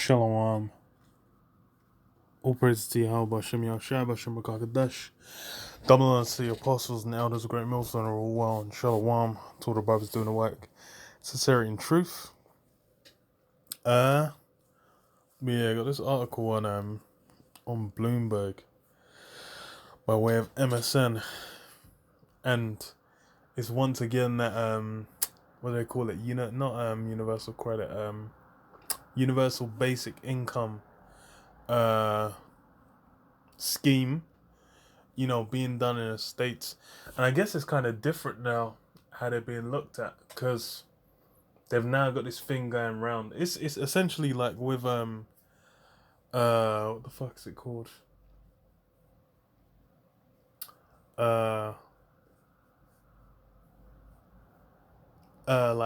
Shalom. All praise to Yahweh, Shem Yahshua, Shem Rakakadash. Double honors to the apostles and elders of Great Millstone are all well, and Shalom to all the brothers doing the work. Sincerity and truth. I got this article on Bloomberg by way of MSN, and it's once again that what do they call it? Not universal credit, universal basic income scheme, being done in the States. And I guess it's kind of different now how they're being looked at, because they've now got this thing going around. It's essentially like with what the fuck is it called? Like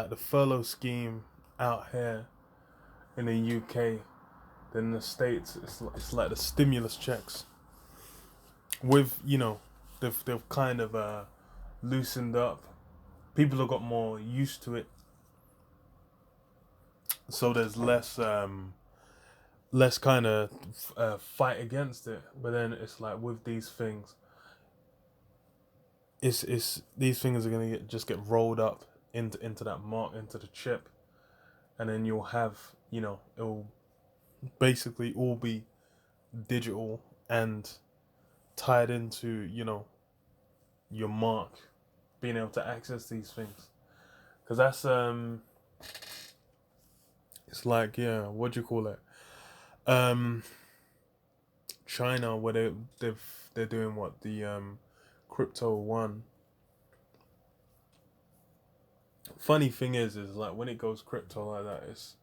the furlough scheme out here in the UK. Then in the States, it's like the stimulus checks. With they've kind of loosened up. People have got more used to it, so there's less kind of fight against it. But then it's like with these things, it's these things are gonna get rolled up into that mark, into the chip, and then you'll have it'll basically all be digital and tied into your mark, being able to access these things, because that's it's like, what do you call it, China, where they're doing what, the crypto one. Funny thing is like when it goes crypto like that, it's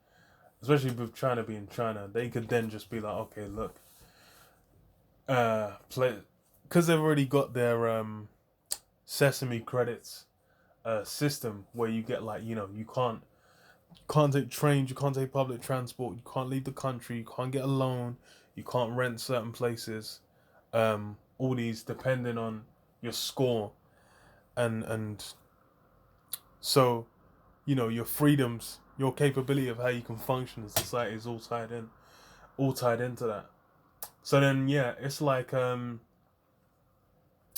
especially with China being China, they could then just be like, okay, look, play, because they've already got their Sesame credits system, where you get like, you can't take trains, you can't take public transport, you can't leave the country, you can't get a loan, you can't rent certain places, all these depending on your score, and so your freedoms, your capability of how you can function in society is all tied into that. So then it's like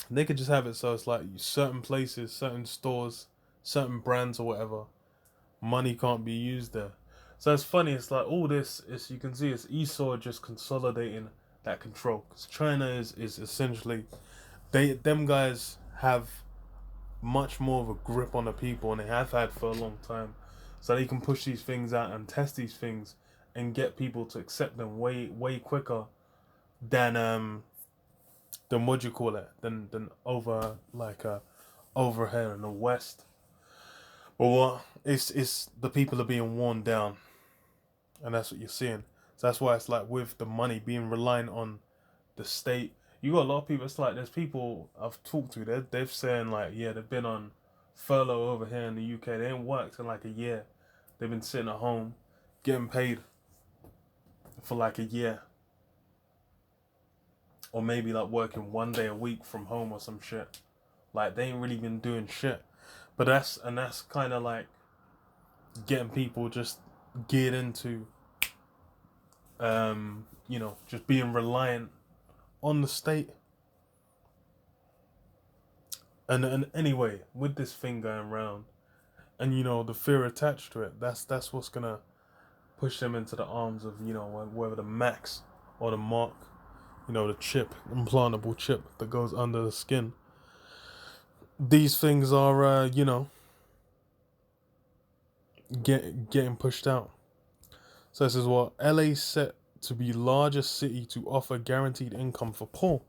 they could just have it so it's like certain places, certain stores, certain brands or whatever, money can't be used there. So it's funny, it's like all this is, you can see it's Esau just consolidating that control, because China is essentially, them guys have much more of a grip on the people, and they have had for a long time, so they can push these things out and test these things and get people to accept them way quicker than what do you call it, than over over here in the West. But what it's the people are being worn down, and that's what you're seeing. So that's why it's like with the money being reliant on the state, you got a lot of people. It's like there's people I've talked to, they've saying like, they've been on furlough over here in the UK. They ain't worked in like a year. They've been sitting at home getting paid for like a year, or maybe like working one day a week from home or some shit. Like they ain't really been doing shit. But that's kind of like getting people just geared into just being reliant on the state. And anyway, with this thing going around, and the fear attached to it, that's what's gonna push them into the arms of whether the max or the mark, the chip, implantable chip that goes under the skin. These things are getting pushed out. So this is what LA set to be largest city to offer guaranteed income for poor.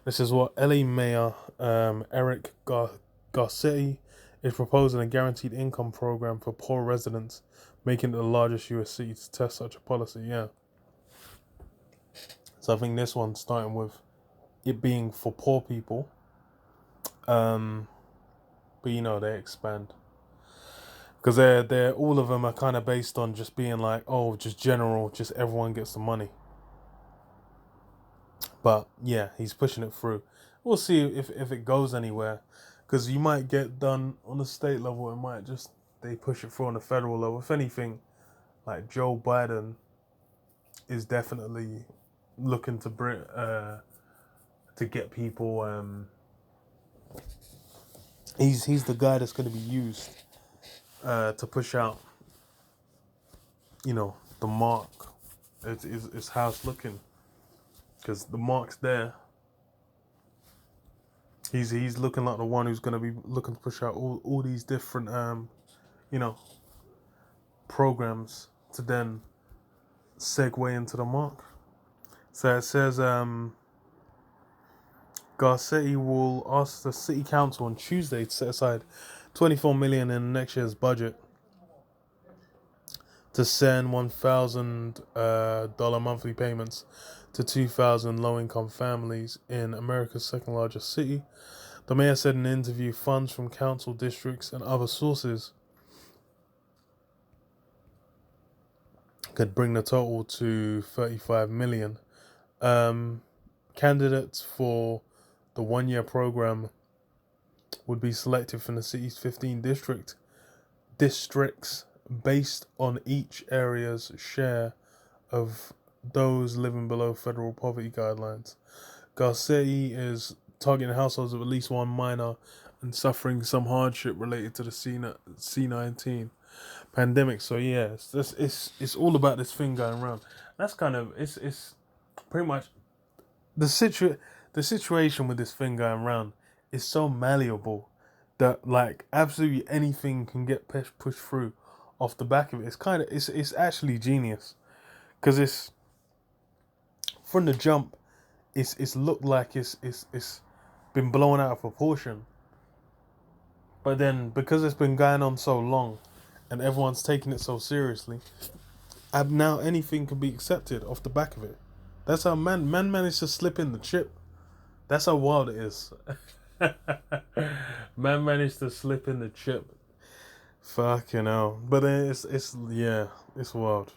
This is what LA Mayor Eric Garcetti is proposing, a guaranteed income program for poor residents, making it the largest US city to test such a policy. Yeah. So I think this one's starting with it being for poor people, but they expand, because they're all of them are kind of based on just being like, oh, just general, just everyone gets the money. But he's pushing it through. We'll see if it goes anywhere, because you might get done on the state level, it might just they push it through on the federal level. If anything, like Joe Biden is definitely looking to bring to get people. He's the guy that's going to be used to push out, the mark. It's how it's looking, because the mark's there. He's looking like the one who's going to be looking to push out all these different you know programs to then segue into the mark. So it says Garcetti will ask the city council on Tuesday to set aside $24 million in next year's budget to send $1,000 monthly payments to 2,000 low-income families in America's second largest city. The mayor said in an interview funds from council districts and other sources could bring the total to $35 million. Candidates for the one-year program would be selected from the city's 15 districts based on each area's share of those living below federal poverty guidelines. Garcetti is targeting households of at least one minor and suffering some hardship related to the C-19 pandemic. So yeah, it's all about this thing going around. That's kind of it's pretty much the situation with this thing going around is so malleable that like absolutely anything can get pushed through off the back of it. It's actually genius, because it's from the jump. It's looked like it's been blown out of proportion, but then because it's been going on so long, and everyone's taking it so seriously, and now anything can be accepted off the back of it. That's how man managed to slip in the chip. That's how wild it is. Man managed to slip in the chip. Fucking hell. But it's wild.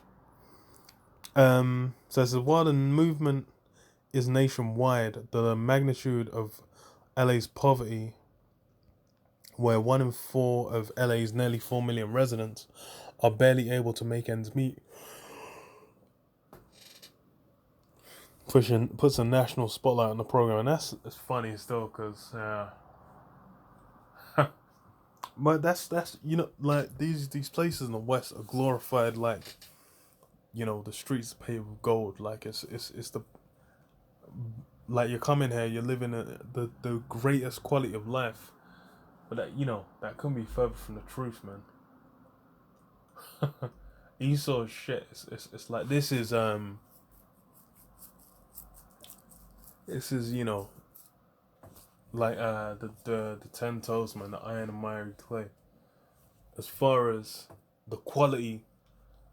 So it says while the movement is nationwide, the magnitude of LA's poverty, where 1 in 4 of LA's nearly 4 million residents are barely able to make ends meet, puts a national spotlight on the program. And it's funny still, because but that's like these places in the West are glorified, like the streets paved with gold. Like it's the, like you're coming here, you're living the greatest quality of life, but that couldn't be further from the truth, man. Esau shit. It's like this is like the 10 toes, man, the iron and miry clay. As far as the quality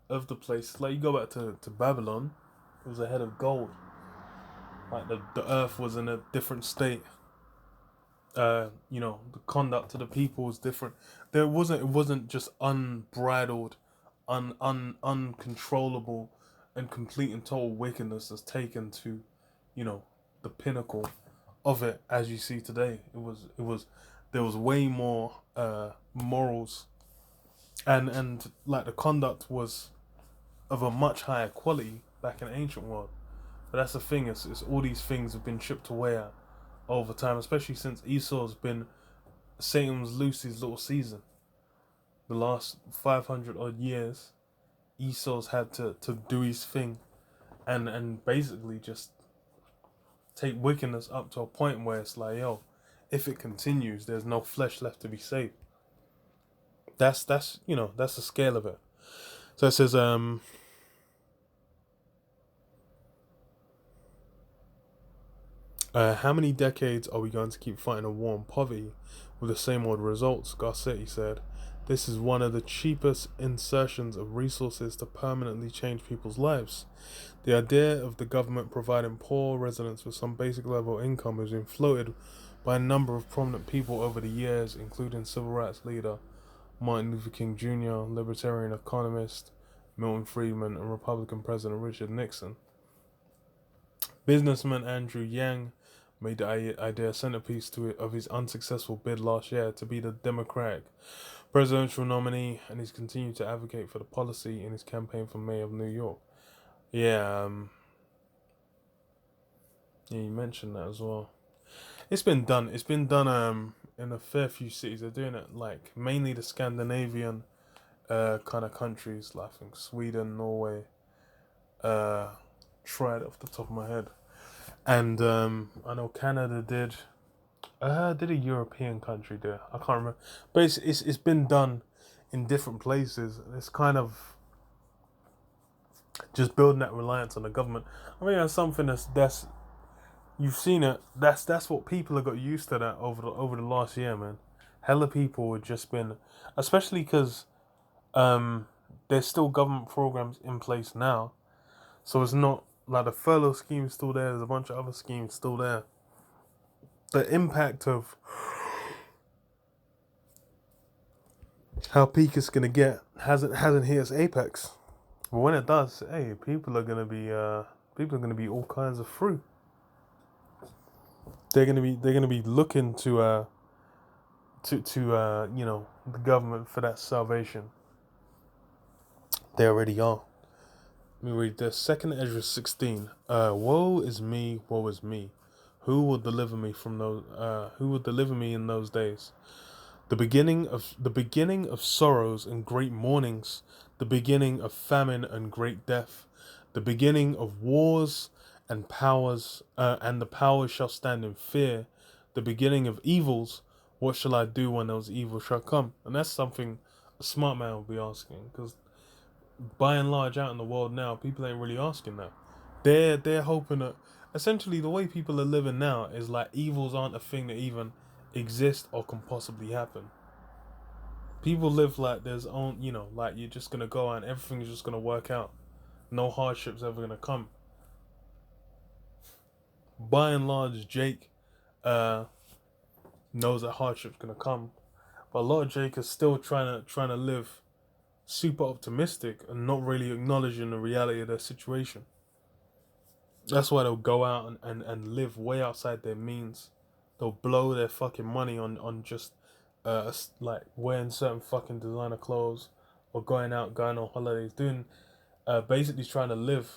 of the place, like you go back to Babylon, it was a head of gold. Like the earth was in a different state. The conduct to the people was different. It wasn't just unbridled, uncontrollable, and complete and total wickedness that's taken to, the pinnacle of it as you see today. There was way more morals, and like the conduct was of a much higher quality back in the ancient world. But that's the thing, it's all these things have been chipped away at over time, especially since Esau's been Satan's loose his little season. The last 500 odd years, Esau's had to do his thing, and basically just take wickedness up to a point where it's like, yo, if it continues, there's no flesh left to be saved. That's the scale of it. So it says how many decades are we going to keep fighting a war on poverty with the same old results? Garcetti said, this is one of the cheapest insertions of resources to permanently change people's lives. The idea of the government providing poor residents with some basic level of income has been floated by a number of prominent people over the years, including civil rights leader Martin Luther King Jr., libertarian economist Milton Friedman, and Republican President Richard Nixon. Businessman Andrew Yang made the idea a centerpiece of his unsuccessful bid last year to be the Democratic presidential nominee, and he's continued to advocate for the policy in his campaign for mayor of New York. Yeah, yeah, you mentioned that as well. It's been done. It's been done in a fair few cities. They're doing it like mainly the Scandinavian kind of countries, like I think Sweden, Norway. Uh, tried off the top of my head, and I know Canada did. Did a European country do it? I can't remember, but it's been done in different places. It's kind of just building that reliance on the government. I mean, that's something that's you've seen it. That's what people have got used to that over the last year, man. Hella people have just been, especially because um, there's still government programs in place now, so it's not like the furlough scheme is still there. There's a bunch of other schemes still there. The impact of how peak it's gonna get hasn't hit its apex. But when it does, hey, people are gonna be all kinds of through. They're gonna be looking to the government for that salvation. They already are. Let me read this. Second Ezra 16. Woe is me. Who will deliver me from those? Who will deliver me in those days? The beginning of sorrows and great mournings, the beginning of famine and great death, the beginning of wars and powers, and the powers shall stand in fear, the beginning of evils. What shall I do when those evils shall come? And that's something a smart man will be asking, because by and large, out in the world now, people ain't really asking that. They're hoping that essentially the way people are living now is like evils aren't a thing that even exist or can possibly happen. People live like there's own, like you're just gonna go and everything's just gonna work out. No hardships ever gonna come. By and large, Jake uh, knows that hardship's gonna come, but a lot of Jake is still trying to live super optimistic and not really acknowledging the reality of their situation. That's why they'll go out and live way outside their means. They'll blow their fucking money on just like wearing certain fucking designer clothes or going on holidays, doing basically trying to live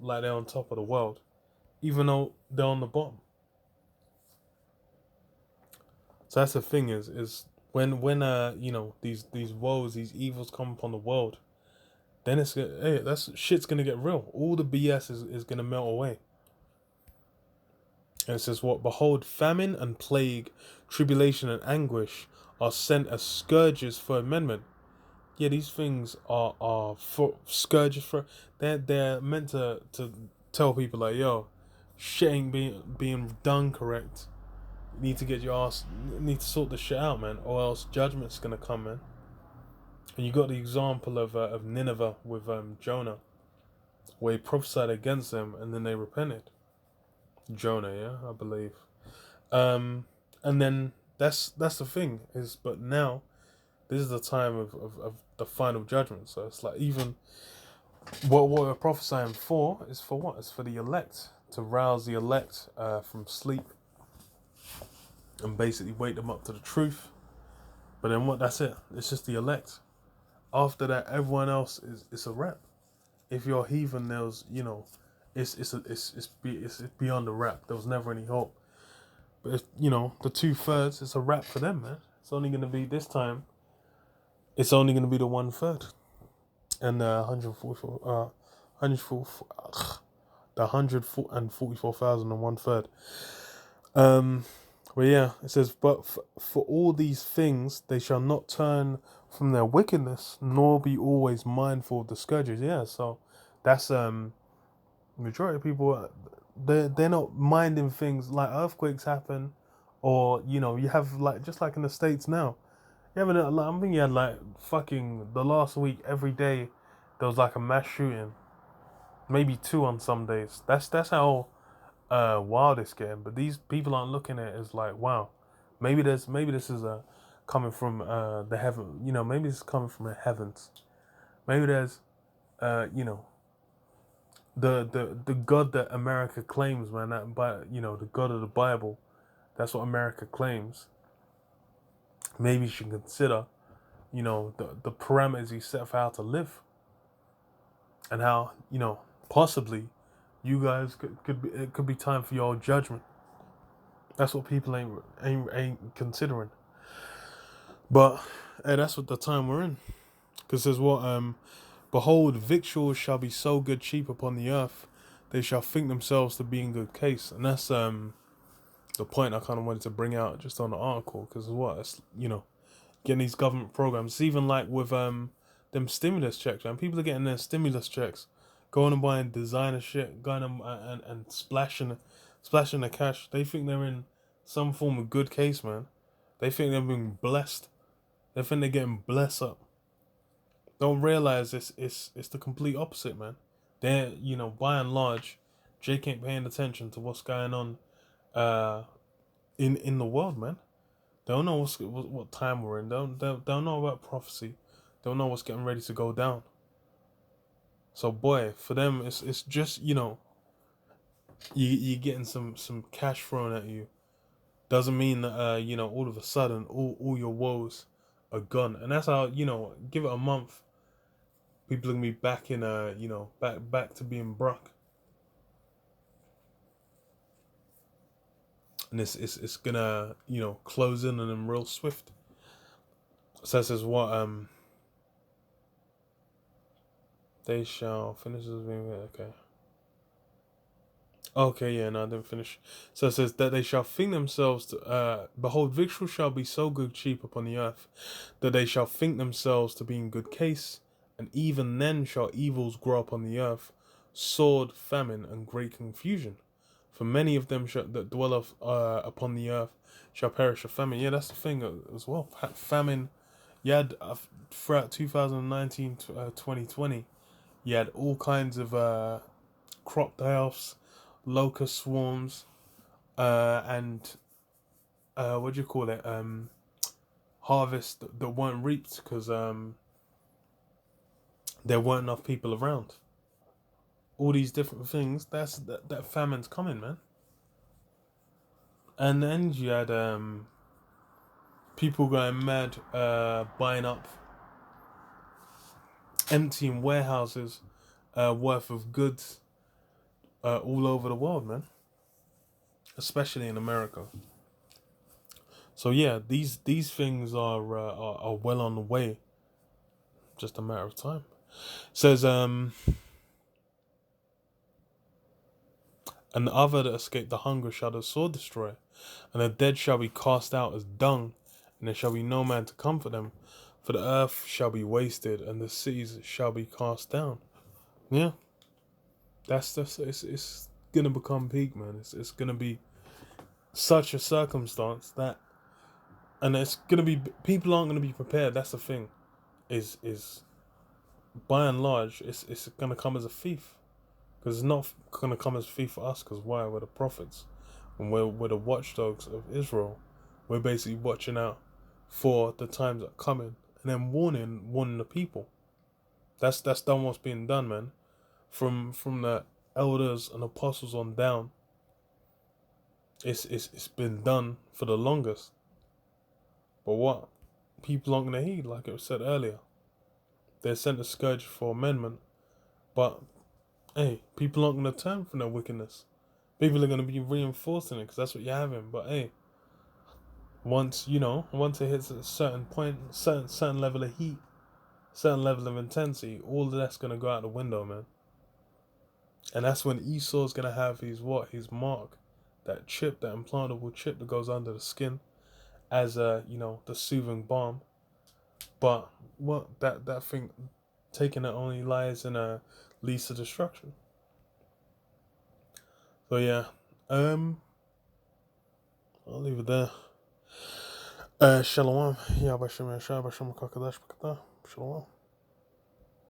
like they're on top of the world, even though they're on the bottom. So that's the thing is when these woes, these evils come upon the world, then that's shit's gonna get real. All the BS is gonna melt away. And it says what? Behold, famine and plague, tribulation and anguish are sent as scourges for amendment. Yeah, these things are for scourges for they're meant to tell people like, yo, shit ain't being done correct. You need to get your ass you need to sort the shit out, man, or else judgment's gonna come, man. And you got the example of Nineveh with Jonah, where he prophesied against them and then they repented. Jonah, yeah, I believe. Um, and then that's the thing is, but now this is the time of the final judgment. So it's like even what we're prophesying for is for what? It's for the elect to rouse the elect from sleep and basically wake them up to the truth. But then what? That's it. It's just the elect. After that, everyone else is it's a wrap. If you're a heathen, there's it's beyond the wrap. There was never any hope. But if, the 2/3, it's a wrap for them, man. It's only going to be this time. It's only going to be the 1/3, and 144, 144, the 144,000 and 1/3. Um, but yeah, it says, but for all these things they shall not turn from their wickedness, nor be always mindful of the scourges. Yeah, so that's majority of people they're not minding things like earthquakes happen, or you have like just like in the States now. You haven't like, I think you had like fucking the last week every day there was like a mass shooting, maybe two on some days. That's how wild it's getting. But these people aren't looking at it as like, wow, maybe this is coming from the heaven. Maybe this is coming from the heavens. Maybe there's you know the God that America claims, man. The God of the Bible. That's what America claims. Maybe you should consider, the parameters he set for how to live, and how possibly you guys it could be time for your judgment. That's what people ain't considering. But hey, that's what the time we're in. Because there's what behold, victuals shall be so good cheap upon the earth, they shall think themselves to be in good case, and that's the point I kind of wanted to bring out just on the article. Because what it's getting these government programs. It's even like with them stimulus checks, man. People are getting their stimulus checks, going and buying designer shit, going and splashing the cash. They think they're in some form of good case, man. They think they're being blessed. They think they're getting blessed up. Don't realize it's the complete opposite, man. They're by and large, Jake ain't paying attention to what's going on in the world, man. They don't know what time we're in. Don't know about prophecy. Don't know what's getting ready to go down. So boy, for them it's just you getting some cash thrown at you. Doesn't mean that all of a sudden all your woes are gone. And that's how give it a month, people are gonna be back in back to being broke. And it's gonna close in on them real swift. So that says what they shall finish this being okay. Okay, yeah, no, I didn't finish. So it says that they shall think themselves to behold, victuals shall be so good cheap upon the earth, that they shall think themselves to be in good case, and even then shall evils grow upon the earth, sword, famine, and great confusion. For many of them that dwell upon the earth shall perish of famine. Yeah, that's the thing as well. Famine. You had throughout 2019 to 2020, you had all kinds of crop die-offs, locust swarms, and what do you call it? Harvests that weren't reaped because there weren't enough people around. All these different things. That famine's coming, man. And then you had people going mad, buying up, emptying warehouses worth of goods all over the world, man. Especially in America. So yeah, these things are well on the way. Just a matter of time. It says and the other that escaped the hunger shall the sword destroy, and the dead shall be cast out as dung, and there shall be no man to comfort them, for the earth shall be wasted, and the cities shall be cast down. Yeah, that's it's gonna become peak, man. It's gonna be such a circumstance that, and it's gonna be people aren't gonna be prepared. That's the thing, is by and large, it's gonna come as a thief. Because it's not going to come as a thief for us, because why? We're the prophets. And we're the watchdogs of Israel. We're basically watching out for the times that are coming. And then warning the people. That's done what's being done, man. From the elders and apostles on down. It's been done for the longest. But what? People aren't going to heed, like it was said earlier. They're sent a scourge for amendment. But hey, people aren't going to turn from their wickedness. People are going to be reinforcing it because that's what you're having. But hey, once it hits a certain point, certain level of heat, certain level of intensity, all of that's going to go out the window, man. And that's when Esau's going to have his mark, that chip, that implantable chip that goes under the skin, as the soothing balm. But what that thing, taking it only lies in a leads to destruction. So yeah, I'll leave it there. Shalom. Yeah, Shalom.